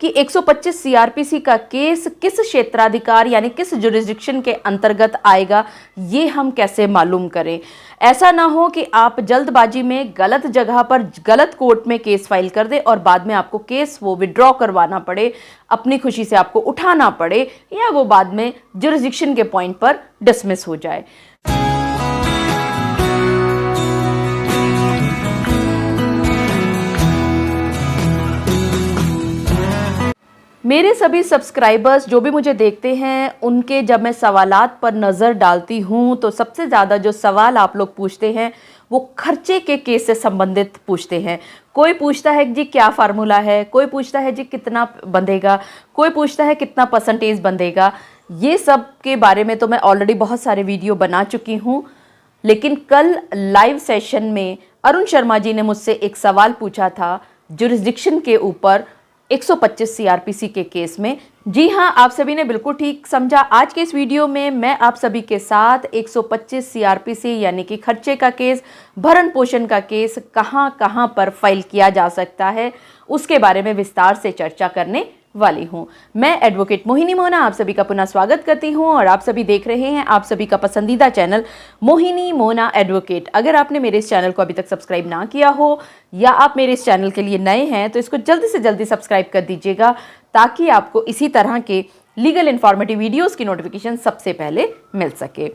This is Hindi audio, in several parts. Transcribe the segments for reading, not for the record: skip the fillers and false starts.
कि 125 सीआरपीसी का केस किस क्षेत्राधिकार यानी किस जुरिस्डिक्शन के अंतर्गत आएगा, ये हम कैसे मालूम करें। ऐसा ना हो कि आप जल्दबाजी में गलत जगह पर गलत कोर्ट में केस फाइल कर दें और बाद में आपको केस वो विड्रॉ करवाना पड़े, अपनी खुशी से आपको उठाना पड़े या वो बाद में जुरिस्डिक्शन के पॉइंट पर डिसमिस हो जाए। मेरे सभी सब्सक्राइबर्स जो भी मुझे देखते हैं, उनके जब मैं सवालात पर नज़र डालती हूँ तो सबसे ज़्यादा जो सवाल आप लोग पूछते हैं वो खर्चे के केस से संबंधित पूछते हैं। कोई पूछता है कि जी क्या फार्मूला है, कोई पूछता है जी कितना बंधेगा, कोई पूछता है कितना परसेंटेज बंधेगा। ये सब के बारे में तो मैं ऑलरेडी बहुत सारे वीडियो बना चुकी हूँ, लेकिन कल लाइव सेशन में अरुण शर्मा जी ने मुझसे एक सवाल पूछा था जुरिस्डिक्शन के ऊपर 125 सीआरपीसी के केस में। जी हाँ, आप सभी ने बिल्कुल ठीक समझा। आज के इस वीडियो में मैं आप सभी के साथ 125 सीआरपीसी यानी कि खर्चे का केस, भरण पोषण का केस कहाँ पर फाइल किया जा सकता है, उसके बारे में विस्तार से चर्चा करने वाली हूँ। मैं एडवोकेट मोहिनी मोना आप सभी का पुनः स्वागत करती हूँ और आप सभी देख रहे हैं आप सभी का पसंदीदा चैनल मोहिनी मोना एडवोकेट। अगर आपने मेरे इस चैनल को अभी तक सब्सक्राइब ना किया हो या आप मेरे इस चैनल के लिए नए हैं तो इसको जल्दी से जल्दी सब्सक्राइब कर दीजिएगा, ताकि आपको इसी तरह के लीगल इन्फॉर्मेटिव वीडियोज़ की नोटिफिकेशन सबसे पहले मिल सके।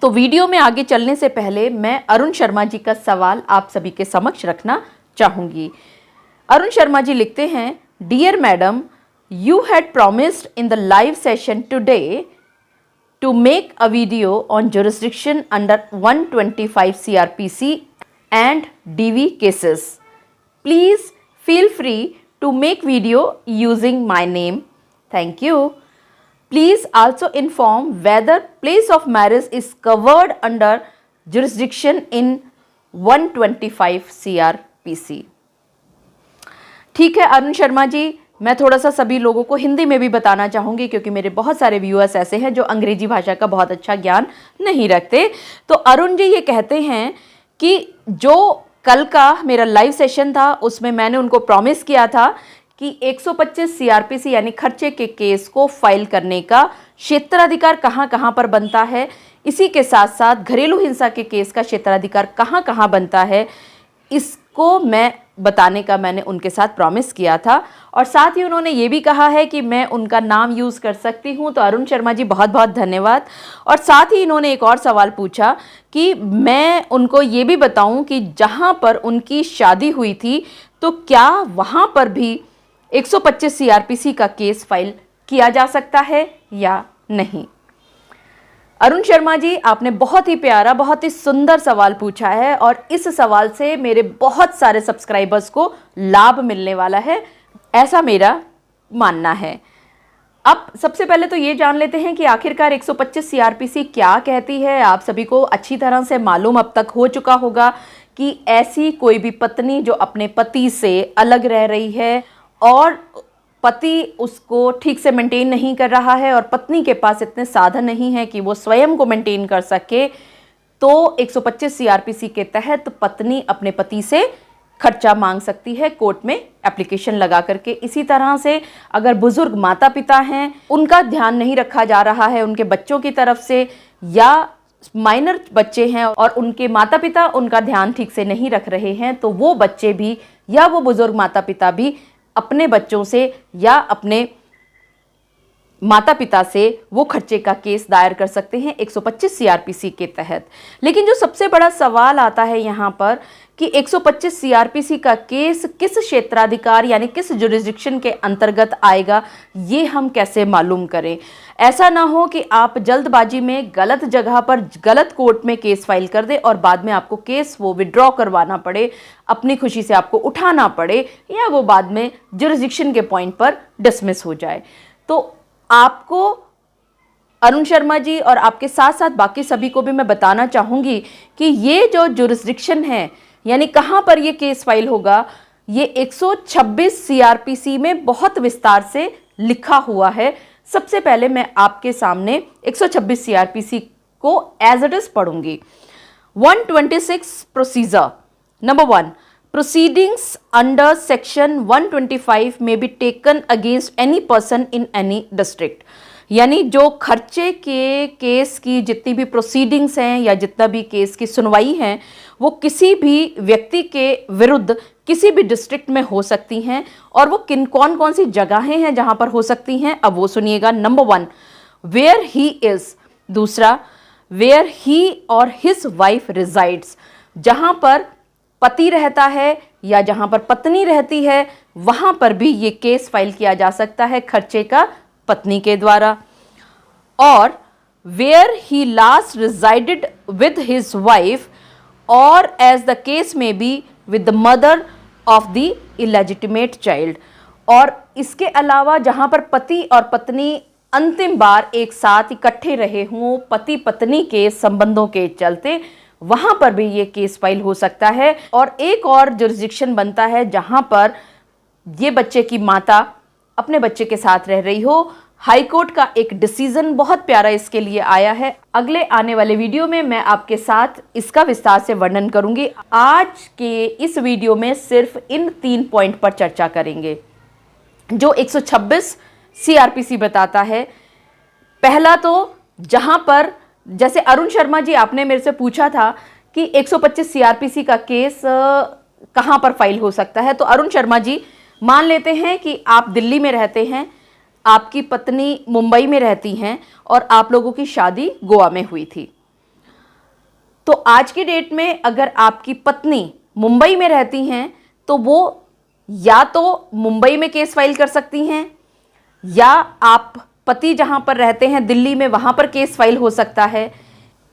तो वीडियो में आगे चलने से पहले मैं अरुण शर्मा जी का सवाल आप सभी के समक्ष रखना चाहूँगी। अरुण शर्मा जी लिखते हैं, dear madam, you had promised in the live session today to make a video on jurisdiction under 125 CRPC and DV cases. Please feel free to make video using my name. Thank you. Please also inform whether place of marriage is covered under jurisdiction in 125 CRPC. ठीक है अरुण शर्मा जी, मैं थोड़ा सा सभी लोगों को हिंदी में भी बताना चाहूँगी क्योंकि मेरे बहुत सारे व्यूअर्स ऐसे हैं जो अंग्रेजी भाषा का बहुत अच्छा ज्ञान नहीं रखते। तो अरुण जी ये कहते हैं कि जो कल का मेरा लाइव सेशन था उसमें मैंने उनको प्रॉमिस किया था कि 125 सीआरपीसी यानी खर्चे के केस को फाइल करने का क्षेत्राधिकार कहाँ पर बनता है, इसी के साथ साथ घरेलू हिंसा के केस का क्षेत्राधिकार कहाँ बनता है, इसको मैं बताने का मैंने उनके साथ प्रॉमिस किया था। और साथ ही उन्होंने ये भी कहा है कि मैं उनका नाम यूज़ कर सकती हूँ। तो अरुण शर्मा जी बहुत बहुत धन्यवाद। और साथ ही इन्होंने एक और सवाल पूछा कि मैं उनको ये भी बताऊँ कि जहाँ पर उनकी शादी हुई थी तो क्या वहाँ पर भी 125 सीआरपीसी का केस फाइल किया जा सकता है या नहीं। अरुण शर्मा जी, आपने बहुत ही प्यारा, बहुत ही सुंदर सवाल पूछा है और इस सवाल से मेरे बहुत सारे सब्सक्राइबर्स को लाभ मिलने वाला है, ऐसा मेरा मानना है। अब सबसे पहले तो ये जान लेते हैं कि आखिरकार 125 सीआरपीसी क्या कहती है। आप सभी को अच्छी तरह से मालूम अब तक हो चुका होगा कि ऐसी कोई भी पत्नी जो अपने पति से अलग रह रही है और पति उसको ठीक से मेंटेन नहीं कर रहा है और पत्नी के पास इतने साधन नहीं है कि वो स्वयं को मेंटेन कर सके, तो 125 सीआरपीसी के तहत पत्नी अपने पति से खर्चा मांग सकती है कोर्ट में एप्लीकेशन लगा करके। इसी तरह से अगर बुजुर्ग माता पिता हैं, उनका ध्यान नहीं रखा जा रहा है उनके बच्चों की तरफ से, या माइनर बच्चे हैं और उनके माता पिता उनका ध्यान ठीक से नहीं रख रहे हैं, तो वो बच्चे भी या वो बुजुर्ग माता पिता भी अपने बच्चों से या अपने माता पिता से वो खर्चे का केस दायर कर सकते हैं 125 सीआरपीसी के तहत। लेकिन जो सबसे बड़ा सवाल आता है यहाँ पर कि 125 सीआरपीसी का केस किस क्षेत्राधिकार यानी किस जुरिस्डिक्शन के अंतर्गत आएगा, ये हम कैसे मालूम करें। ऐसा ना हो कि आप जल्दबाजी में गलत जगह पर गलत कोर्ट में केस फाइल कर दें और बाद में आपको केस वो विड्रॉ करवाना पड़े, अपनी खुशी से आपको उठाना पड़े या वो बाद में जुरिस्डिक्शन के पॉइंट पर डिसमिस हो जाए। तो आपको अरुण शर्मा जी और आपके साथ साथ बाकी सभी को भी मैं बताना चाहूँगी कि ये जो जुरिस्डिक्शन है यानी कहाँ पर ये केस फाइल होगा, ये 126 सीआरपीसी में बहुत विस्तार से लिखा हुआ है। सबसे पहले मैं आपके सामने 126 सीआरपीसी को एज इट इज पढ़ूंगी। 126 procedure number 1, proceedings under section 125 में be taken against any person in any district. यानी जो खर्चे के केस की जितनी भी प्रोसीडिंग्स हैं या जितना भी केस की सुनवाई है वो किसी भी व्यक्ति के विरुद्ध किसी भी डिस्ट्रिक्ट में हो सकती हैं। और वो कौन कौन सी जगहें हैं जहां पर हो सकती हैं, अब वो सुनिएगा। Number 1, where he is. दूसरा, वेयर ही और हिज वाइफ रिजाइड्स। जहां पर पति रहता है या जहां पर पत्नी रहती है वहां पर भी ये केस फाइल किया जा सकता है खर्चे का पत्नी के द्वारा। और where he last resided with his wife और as the case may be with the mother of the illegitimate child. और इसके अलावा जहां पर पति और पत्नी अंतिम बार एक साथ इकट्ठे रहे हों पति पत्नी के संबंधों के चलते, वहां पर भी ये केस फाइल हो सकता है। और एक और जुरिस्डिक्शन बनता है जहां पर ये बच्चे की माता अपने बच्चे के साथ रह रही हो। हाई कोर्ट का एक डिसीजन बहुत प्यारा इसके लिए आया है। अगले आने वाले वीडियो में मैं आपके साथ इसका विस्तार से वर्णन करूंगी। आज के इस वीडियो में सिर्फ इन 3 पॉइंट पर चर्चा करेंगे जो 126 सीआरपीसी बताता है। पहला तो जहां पर जैसे अरुण शर्मा जी आपने मेरे से पूछा था कि 125 सीआरपीसी का केस कहां पर फाइल हो सकता है, तो अरुण शर्मा जी मान लेते हैं कि आप दिल्ली में रहते हैं, आपकी पत्नी मुंबई में रहती हैं और आप लोगों की शादी गोवा में हुई थी। तो आज की डेट में अगर आपकी पत्नी मुंबई में रहती हैं तो वो या तो मुंबई में केस फाइल कर सकती हैं या आप पति जहां पर रहते हैं दिल्ली में वहां पर केस फाइल हो सकता है।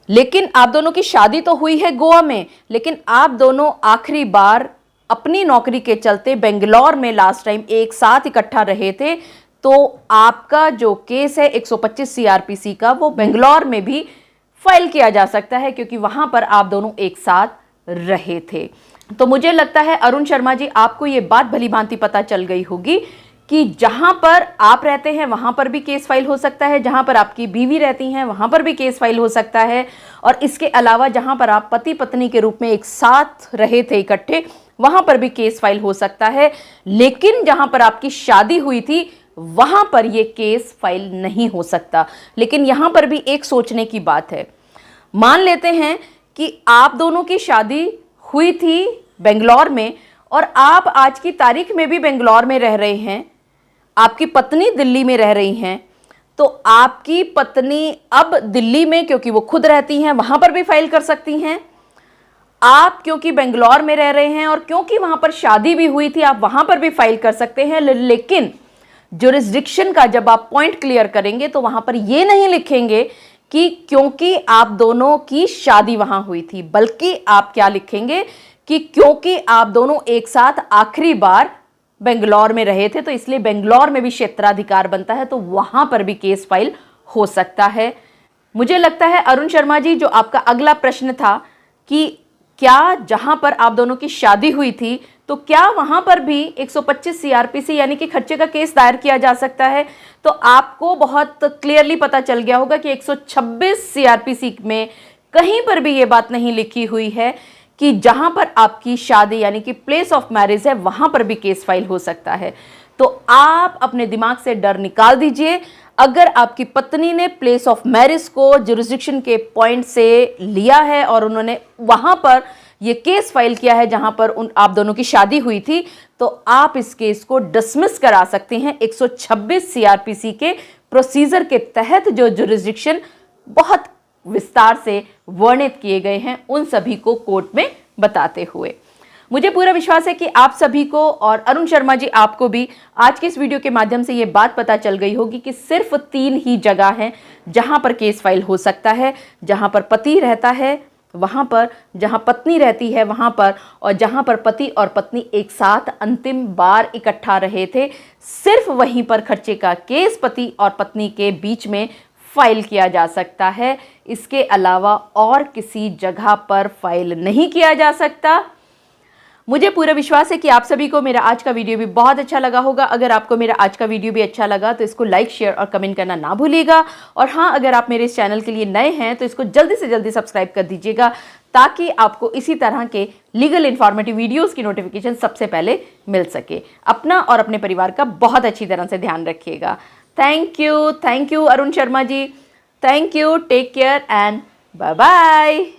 लेकिन आप दोनों की शादी तो हुई है गोवा में, लेकिन आप दोनों आखिरी बार अपनी नौकरी के चलते बेंगलोर में लास्ट टाइम एक साथ इकट्ठा रहे थे। तो आपका जो केस है 125 सीआरपीसी का वो बेंगलोर में भी फाइल किया जा सकता है क्योंकि वहां पर आप दोनों एक साथ रहे थे। तो मुझे लगता है अरुण शर्मा जी आपको ये बात भली भांति पता चल गई होगी कि जहां पर आप रहते हैं वहां पर भी केस फाइल हो सकता है, जहां पर आपकी बीवी रहती हैं वहां पर भी केस फाइल हो सकता है। और इसके अलावा जहां पर आप पति पत्नी के रूप में एक साथ रहे थे इकट्ठे वहां पर भी केस फाइल हो सकता है। लेकिन जहां पर आपकी शादी हुई थी वहां पर यह केस फाइल नहीं हो सकता। लेकिन यहां पर भी एक सोचने की बात है। मान लेते हैं कि आप दोनों की शादी हुई थी बेंगलोर में और आप आज की तारीख में भी बेंगलोर में रह रहे हैं, आपकी पत्नी दिल्ली में रह रही हैं, तो आपकी पत्नी अब दिल्ली में क्योंकि वो खुद रहती हैं वहां पर भी फाइल कर सकती हैं। आप क्योंकि बेंगलोर में रह रहे हैं और क्योंकि वहां पर शादी भी हुई थी आप वहां पर भी फाइल कर सकते हैं। लेकिन जुरिस्डिक्शन का जब आप पॉइंट क्लियर करेंगे तो वहां पर ये नहीं लिखेंगे कि क्योंकि आप दोनों की शादी वहां हुई थी, बल्कि आप क्या लिखेंगे कि क्योंकि आप दोनों एक साथ आखिरी बार बेंगलोर में रहे थे तो इसलिए बेंगलोर में भी क्षेत्राधिकार बनता है, तो वहां पर भी केस फाइल हो सकता है। मुझे लगता है अरुण शर्मा जी जो आपका अगला प्रश्न था कि क्या जहां पर आप दोनों की शादी हुई थी तो क्या वहां पर भी 125 सीआरपीसी यानी कि खर्चे का केस दायर किया जा सकता है, तो आपको बहुत क्लियरली पता चल गया होगा कि 126 सीआरपीसी में कहीं पर भी ये बात नहीं लिखी हुई है कि जहां पर आपकी शादी यानी कि प्लेस ऑफ मैरिज है वहां पर भी केस फाइल हो सकता है। तो आप अपने दिमाग से डर निकाल दीजिए। अगर आपकी पत्नी ने प्लेस ऑफ मैरिज को जुरिस्डिक्शन के पॉइंट से लिया है और उन्होंने वहां पर ये केस फाइल किया है जहां पर आप दोनों की शादी हुई थी, तो आप इस केस को डिसमिस करा सकते हैं 126 सीआरपीसी के प्रोसीजर के तहत जो जुरिस्डिक्शन बहुत विस्तार से वर्णित किए गए हैं उन सभी को कोर्ट में बताते हुए। मुझे पूरा विश्वास है कि आप सभी को और अरुण शर्मा जी आपको भी आज के इस वीडियो के माध्यम से ये बात पता चल गई होगी कि सिर्फ 3 ही जगह हैं जहां पर केस फाइल हो सकता है। जहां पर पति रहता है वहां पर, जहां पत्नी रहती है वहां पर, और जहां पर पति और पत्नी एक साथ अंतिम बार इकट्ठा रहे थे, सिर्फ वहीं पर खर्चे का केस पति और पत्नी के बीच में फाइल किया जा सकता है। इसके अलावा और किसी जगह पर फाइल नहीं किया जा सकता। मुझे पूरा विश्वास है कि आप सभी को मेरा आज का वीडियो भी बहुत अच्छा लगा होगा। अगर आपको मेरा आज का वीडियो भी अच्छा लगा तो इसको लाइक, शेयर और कमेंट करना ना भूलिएगा। और हाँ, अगर आप मेरे इस चैनल के लिए नए हैं तो इसको जल्दी से जल्दी सब्सक्राइब कर दीजिएगा ताकि आपको इसी तरह के लीगल इन्फॉर्मेटिव वीडियोस की नोटिफिकेशन सबसे पहले मिल सके। अपना और अपने परिवार का बहुत अच्छी तरह से ध्यान रखिएगा। Thank you Arun Sharma ji. Thank you, take care and bye bye.